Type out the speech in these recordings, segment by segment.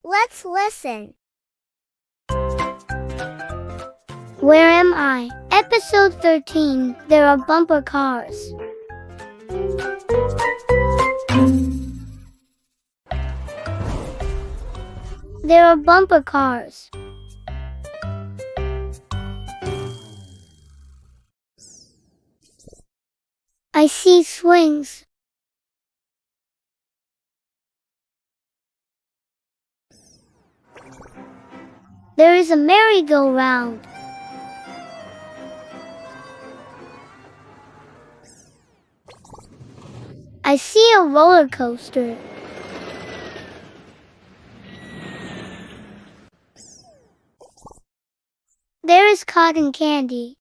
Let's listen. Where am I? Episode 13. There are bumper cars. There are bumper cars. I see swings. There is a merry-go-round. I see a roller coaster. There is cotton candy.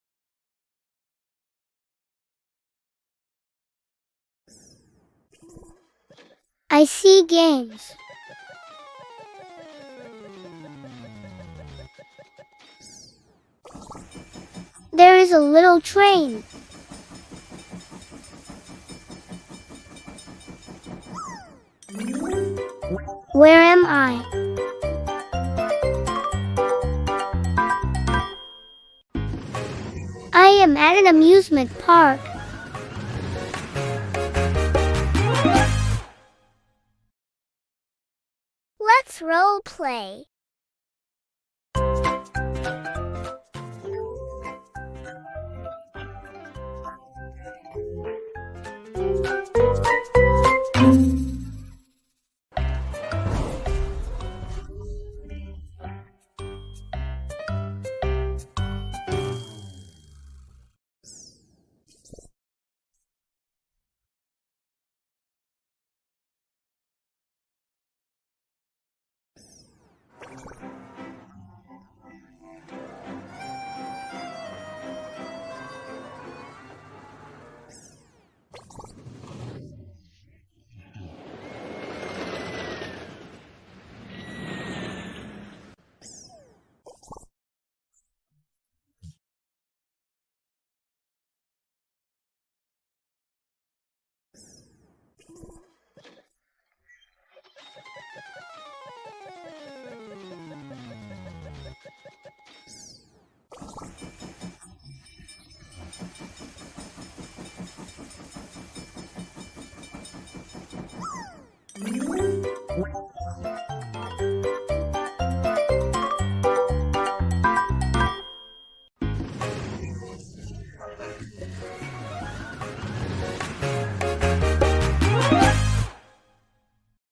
I see games. There is a little train. Where am I? I am at an amusement park. Let's role play.